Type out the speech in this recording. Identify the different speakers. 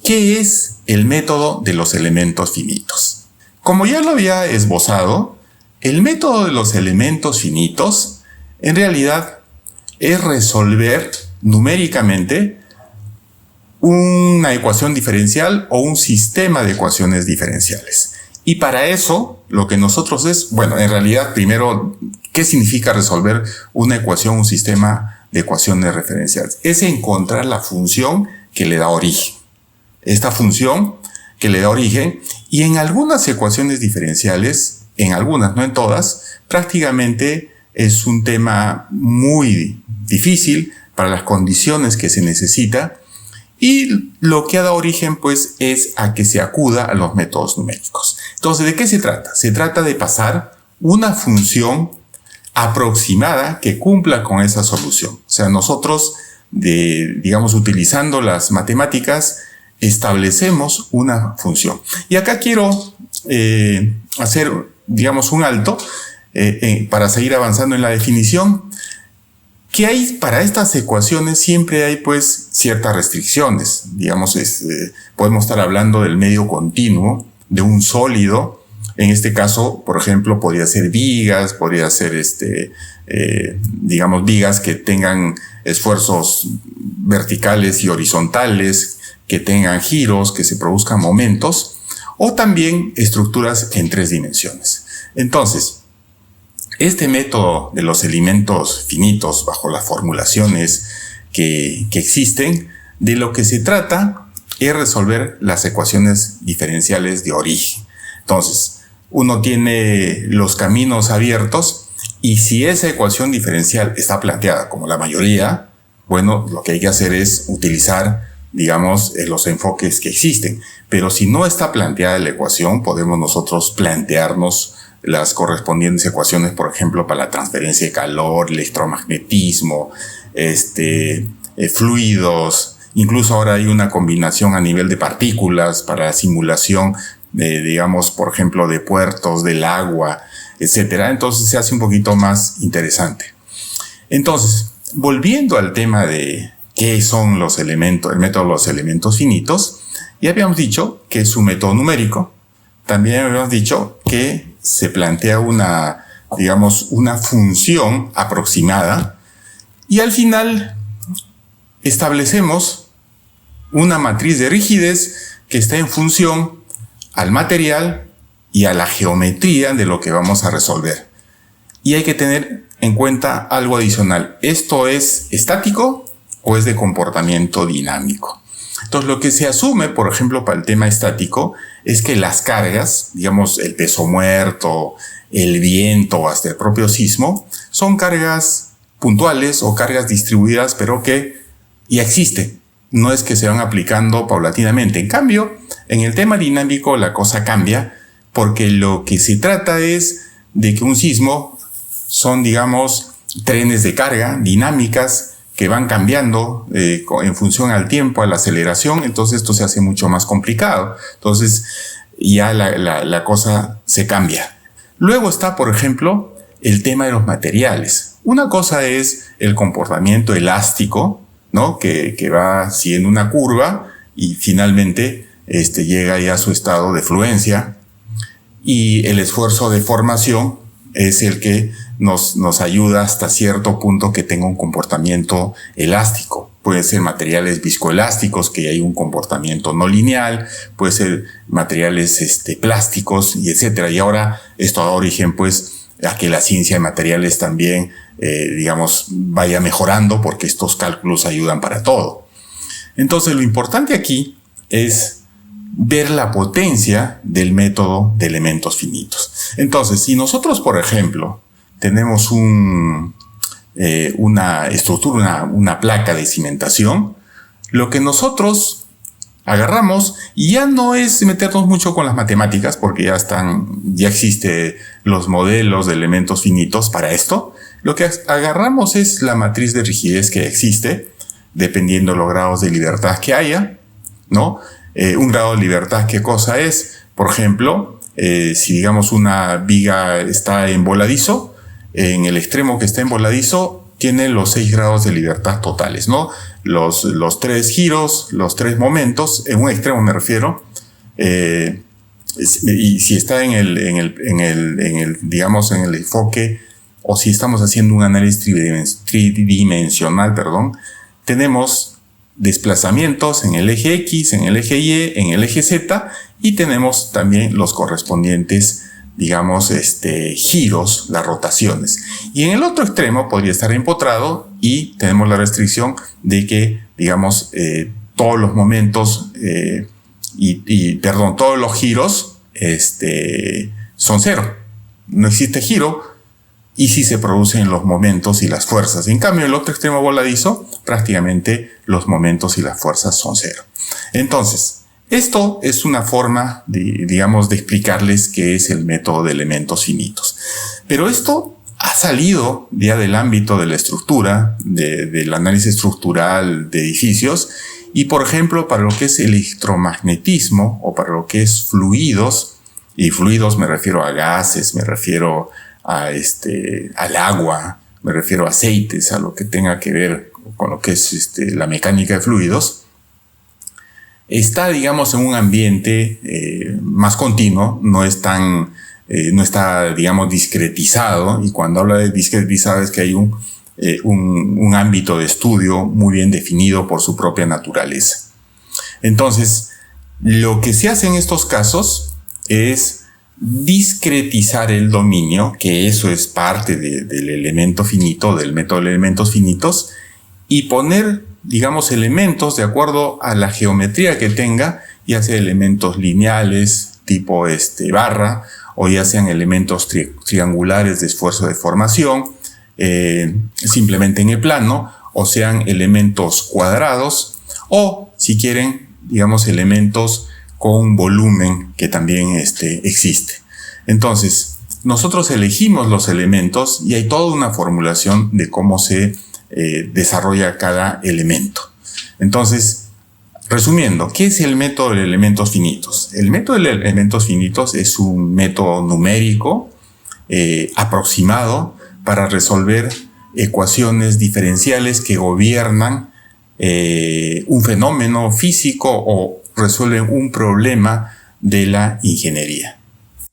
Speaker 1: ¿qué es el método de los elementos finitos? Como ya lo había esbozado, el método de los elementos finitos en realidad es resolver numéricamente una ecuación diferencial o un sistema de ecuaciones diferenciales. Y para eso, lo que nosotros en realidad, primero, ¿qué significa resolver una ecuación, un sistema de ecuaciones referenciales? Es encontrar la función que le da origen. Esta función que le da origen, y en algunas ecuaciones diferenciales, en algunas, no en todas, prácticamente es un tema muy difícil para las condiciones que se necesita, y lo que ha dado origen pues es a que se acuda a los métodos numéricos. Entonces, ¿de qué se trata? Se trata de pasar una función aproximada que cumpla con esa solución. O sea, nosotros, utilizando las matemáticas, establecemos una función. Y acá quiero hacer, un alto para seguir avanzando en la definición. ¿Qué hay para estas ecuaciones? Siempre hay pues ciertas restricciones. Podemos estar hablando del medio continuo, de un sólido. En este caso, por ejemplo, podría ser vigas, podría ser vigas que tengan esfuerzos verticales y horizontales, que tengan giros, que se produzcan momentos, o también estructuras en 3 dimensiones. Entonces, este método de los elementos finitos, bajo las formulaciones que existen, de lo que se trata es resolver las ecuaciones diferenciales de origen. Entonces, uno tiene los caminos abiertos, y si esa ecuación diferencial está planteada como la mayoría, lo que hay que hacer es utilizar, los enfoques que existen. Pero si no está planteada la ecuación, podemos nosotros plantearnos las correspondientes ecuaciones, por ejemplo, para la transferencia de calor, electromagnetismo, fluidos. Incluso ahora hay una combinación a nivel de partículas para la simulación por ejemplo, de puertos, del agua, etcétera. Entonces se hace un poquito más interesante. Entonces, volviendo al tema de qué son los elementos, el método de los elementos finitos, ya habíamos dicho que es un método numérico. También habíamos dicho que se plantea una función aproximada, y al final establecemos una matriz de rigidez que está en función al material y a la geometría de lo que vamos a resolver. Y hay que tener en cuenta algo adicional. ¿Esto es estático o es de comportamiento dinámico? Entonces, lo que se asume, por ejemplo, para el tema estático, es que las cargas, el peso muerto, el viento, hasta el propio sismo, son cargas puntuales o cargas distribuidas, pero que ya existen. No es que se van aplicando paulatinamente. En cambio, en el tema dinámico la cosa cambia, porque lo que se trata es de que un sismo son, trenes de carga dinámicas que van cambiando en función al tiempo, a la aceleración. Entonces esto se hace mucho más complicado. Entonces ya la cosa se cambia. Luego está, por ejemplo, el tema de los materiales. Una cosa es el comportamiento elástico, ¿no? Que va siguiendo una curva y finalmente llega ya a su estado de fluencia, y el esfuerzo de formación es el que nos ayuda hasta cierto punto que tenga un comportamiento elástico. Pueden ser materiales viscoelásticos, que hay un comportamiento no lineal, puede ser materiales plásticos, y etcétera. Y ahora esto da origen pues a que la ciencia de materiales también vaya mejorando, porque estos cálculos ayudan para todo. Entonces, lo importante aquí es ver la potencia del método de elementos finitos. Entonces, si nosotros, por ejemplo, tenemos una estructura, una placa de cimentación, lo que nosotros agarramos, y ya no es meternos mucho con las matemáticas, porque ya existen los modelos de elementos finitos para esto. Lo que agarramos es la matriz de rigidez que existe, dependiendo de los grados de libertad que haya, ¿no? Un grado de libertad, ¿qué cosa es? Por ejemplo, si una viga está en voladizo, en el extremo que está en voladizo tiene los 6 grados de libertad totales, ¿no? Los 3 giros, los 3 momentos, en un extremo me refiero, y si está en el digamos, en el enfoque, o si estamos haciendo un análisis tridimensional, tenemos desplazamientos en el eje X, en el eje Y, en el eje Z, y tenemos también los correspondientes, digamos, giros, las rotaciones. Y en el otro extremo podría estar empotrado y tenemos la restricción de que, digamos, todos los momentos todos los giros son cero. No existe giro y sí se producen los momentos y las fuerzas. En cambio, el otro extremo voladizo, prácticamente los momentos y las fuerzas son cero. Entonces, esto es una forma digamos, de explicarles qué es el método de elementos finitos. Pero esto ha salido ya del ámbito de la estructura, del análisis estructural de edificios, y por ejemplo, para lo que es electromagnetismo o para lo que es fluidos, y fluidos me refiero a gases, me refiero al agua, me refiero a aceites, a lo que tenga que ver con lo que es la mecánica de fluidos, está, digamos, en un ambiente más continuo, no está, digamos, discretizado, y cuando habla de discretizado es que hay un ámbito de estudio muy bien definido por su propia naturaleza. Entonces, lo que se hace en estos casos es discretizar el dominio, que eso es parte del elemento finito, del método de elementos finitos, y poner, digamos, elementos de acuerdo a la geometría que tenga, ya sea elementos lineales tipo barra, o ya sean elementos triangulares de esfuerzo de formación, simplemente en el plano, o sean elementos cuadrados, o si quieren, digamos, elementos con volumen que también existe. Entonces, nosotros elegimos los elementos y hay toda una formulación de cómo se desarrolla cada elemento. Entonces, resumiendo, ¿qué es el método de elementos finitos? El método de elementos finitos es un método numérico aproximado para resolver ecuaciones diferenciales que gobiernan un fenómeno físico o resuelven un problema de la ingeniería.